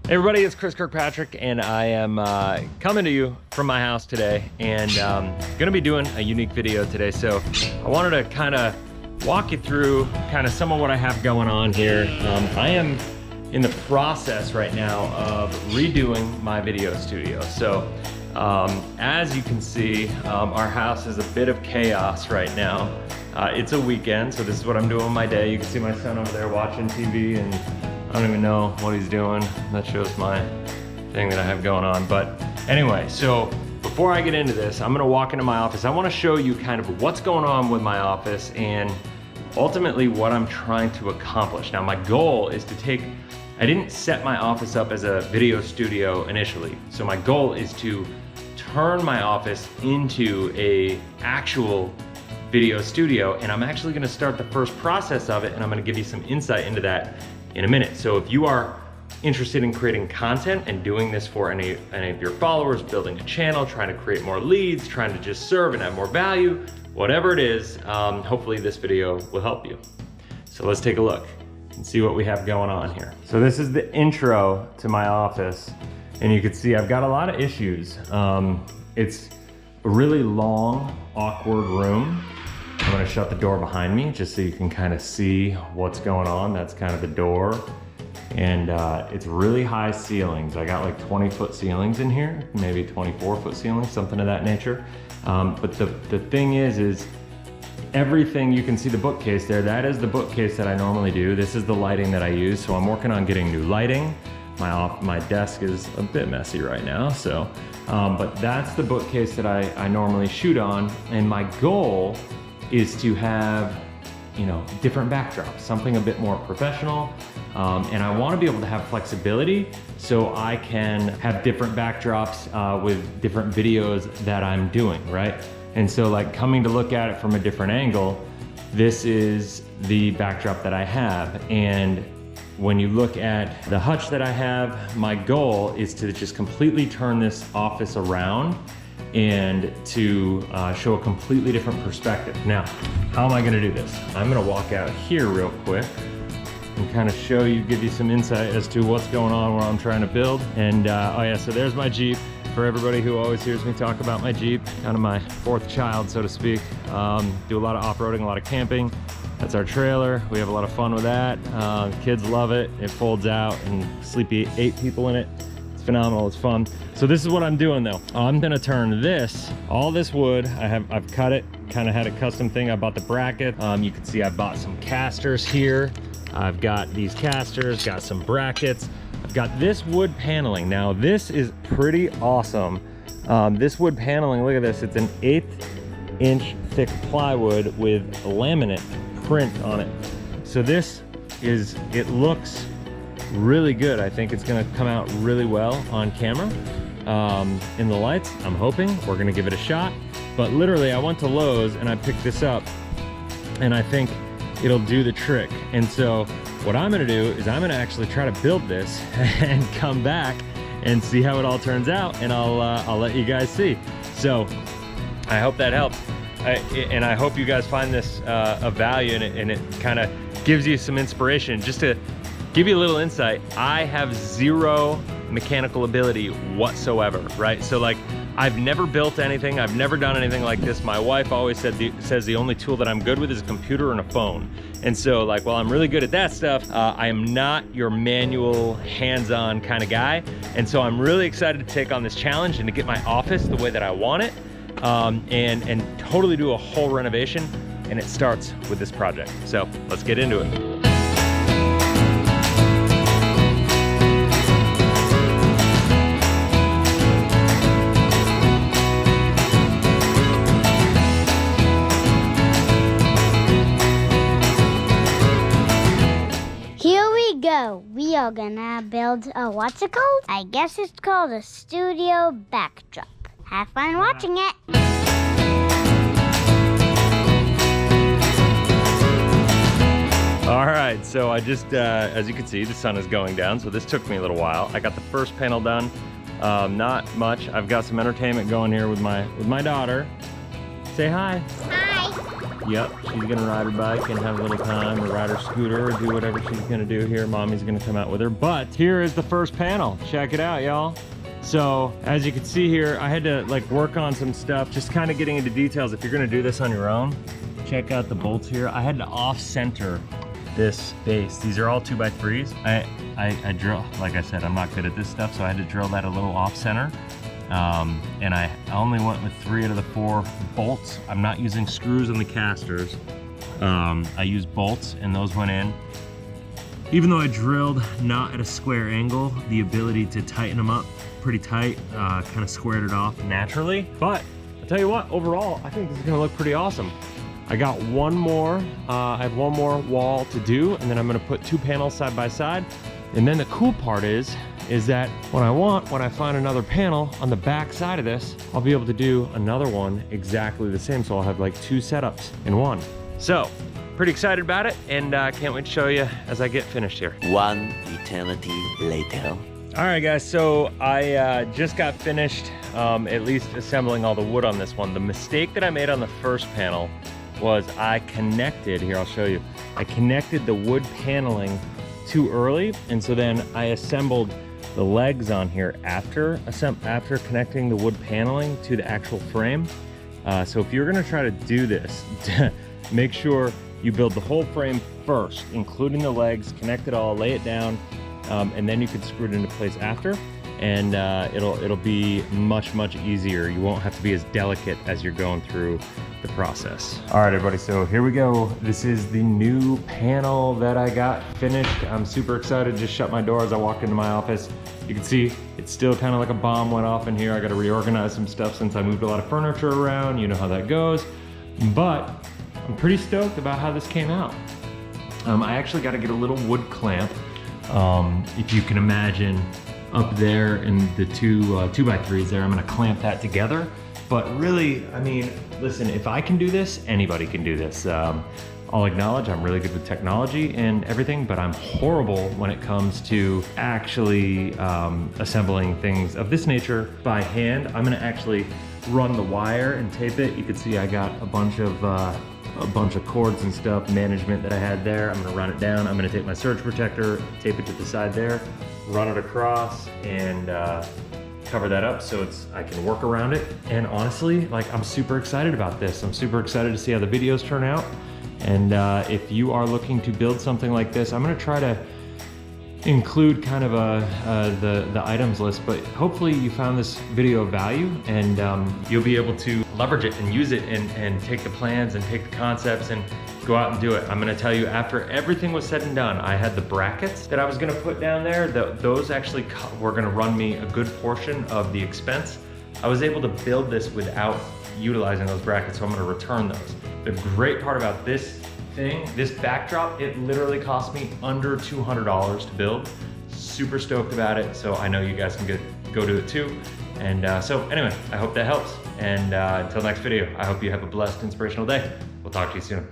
Hey everybody, it's Chris Kirkpatrick, and I am coming to you from my house today, and gonna be doing a unique video today. So I wanted to kind of walk you through kind of some of what I have going on here. I am in the process right now of redoing my video studio. So as you can see, our house is a bit of chaos right now. It's a weekend, so this is what I'm doing my day. You can see my son over there watching TV, and I don't even know what he's doing. That shows my thing that I have going on. But anyway, so before I get into this, I'm gonna walk into my office. I wanna show you kind of what's going on with my office and ultimately what I'm trying to accomplish. Now, my goal is to I didn't set my office up as a video studio initially. So my goal is to turn my office into a actual video studio, and I'm actually gonna start the first process of it, and I'm gonna give you some insight into that in a minute. So if you are interested in creating content and doing this for any of your followers, building a channel, trying to create more leads, trying to just serve and add more value, whatever it is, hopefully this video will help you. So let's take a look and see what we have going on here. So this is the intro to my office, and you can see I've got a lot of issues. It's a really long, awkward room. I'm gonna shut the door behind me just so you can kind of see what's going on. That's kind of the door. And it's really high ceilings. I got like 20-foot ceilings in here, maybe 24-foot ceilings, something of that nature. But the thing is everything, you can see the bookcase there, that is the bookcase that I normally do. This is the lighting that I use. So I'm working on getting new lighting. My desk is a bit messy right now, so, but that's the bookcase that I normally shoot on. And my goal is to have, you know, different backdrops, something a bit more professional. And I want to be able to have flexibility so I can have different backdrops with different videos that I'm doing, right? And so like coming to look at it from a different angle, this is the backdrop that I have. And when you look at the hutch that I have, my goal is to just completely turn this office around and to show a completely different perspective. Now, how am I gonna do this? I'm gonna walk out here real quick and kind of show you, give you some insight as to what's going on, where I'm trying to build. And oh yeah, so there's my Jeep. For everybody who always hears me talk about my Jeep, kind of my fourth child, so to speak. Do a lot of off-roading, a lot of camping. That's our trailer. We have a lot of fun with that. Kids love it. It folds out and sleepy 8 people in it. It's phenomenal, it's fun. So this is what I'm doing though. I'm gonna turn all this wood, I've cut it, kind of had a custom thing. I bought the bracket. You can see I bought some casters here. I've got these casters, got some brackets. I've got this wood paneling. Now this is pretty awesome. This wood paneling, look at this. It's an 1/8 inch thick plywood with laminate print on it. So it looks really good. I think it's gonna come out really well on camera. In the lights, I'm hoping. We're gonna give it a shot. But literally, I went to Lowe's and I picked this up, and I think it'll do the trick. And so what I'm gonna do is I'm gonna actually try to build this and come back and see how it all turns out, and I'll let you guys see. So I hope that helps. And I hope you guys find this of value, and it kind of gives you some inspiration. Just to give you a little insight, I have zero mechanical ability whatsoever, right? So like, I've never built anything. I've never done anything like this. My wife always says the only tool that I'm good with is a computer and a phone. And so like, while I'm really good at that stuff, I am not your manual, hands-on kind of guy. And so I'm really excited to take on this challenge and to get my office the way that I want it, and totally do a whole renovation. And it starts with this project. So let's get into it. We are gonna build a, what's it called? I guess it's called a studio backdrop. Have fun watching it. All right, so I just, as you can see, the sun is going down, so this took me a little while. I got the first panel done, not much. I've got some entertainment going here with my daughter. Say hi. Hi. Yep, she's gonna ride her bike and have a little time, or ride her scooter, or do whatever she's gonna do here. Mommy's gonna come out with her. But here is the first panel. Check it out, y'all. So as you can see here, I had to like work on some stuff, just kind of getting into details. If you're gonna do this on your own, check out the bolts here. I had to off-center this base. These are all 2x3s. I drill, like I said, I'm not good at this stuff, so I had to drill that a little off-center. And I only went with 3 out of the 4 bolts. I'm not using screws on the casters. I used bolts, and those went in. Even though I drilled not at a square angle, the ability to tighten them up pretty tight kind of squared it off naturally. But I'll tell you what, overall, I think this is gonna look pretty awesome. I got one more, I have one more wall to do, and then I'm gonna put 2 panels side by side. And then the cool part is that when I find another panel on the back side of this, I'll be able to do another one exactly the same. So I'll have like 2 setups in one. So pretty excited about it, and can't wait to show you as I get finished here. One eternity later. All right, guys, so I just got finished at least assembling all the wood on this one. The mistake that I made on the first panel was I connected, here I'll show you, I connected the wood paneling too early, and so then I assembled the legs on here after connecting the wood paneling to the actual frame. So if you're gonna try to do this, make sure you build the whole frame first, including the legs, connect it all, lay it down, and then you can screw it into place after, and it'll be much easier. You won't have to be as delicate as you're going through the process. All right, everybody, so here we go. This is the new panel that I got finished. I'm super excited. Just shut my door as I walked into my office. You can see it's still kind of like a bomb went off in here. I got to reorganize some stuff since I moved a lot of furniture around. You know how that goes. But I'm pretty stoked about how this came out. I actually got to get a little wood clamp. If you can imagine up there in the 2x3s there, I'm gonna clamp that together. But really, I mean, listen, if I can do this, anybody can do this. I'll acknowledge I'm really good with technology and everything, but I'm horrible when it comes to actually assembling things of this nature by hand. I'm gonna actually run the wire and tape it. You can see I got a bunch of cords and stuff, management that I had there. I'm gonna run it down. I'm gonna take my surge protector, tape it to the side there, run it across, and cover that up so I can work around it. And honestly, like, I'm super excited about this. I'm super excited to see how the videos turn out. And if you are looking to build something like this, I'm gonna try to include kind of the items list, but hopefully you found this video of value, and you'll be able to leverage it and use it and take the plans and take the concepts and go out and do it. I'm gonna tell you, after everything was said and done, I had the brackets that I was gonna put down there. Those actually were gonna run me a good portion of the expense. I was able to build this without utilizing those brackets, so I'm gonna return those. The great part about this backdrop, it literally cost me under $200 to build. Super stoked about it, so I know you guys can go do it too. And so anyway, I hope that helps. And until next video, I hope you have a blessed, inspirational day. We'll talk to you soon.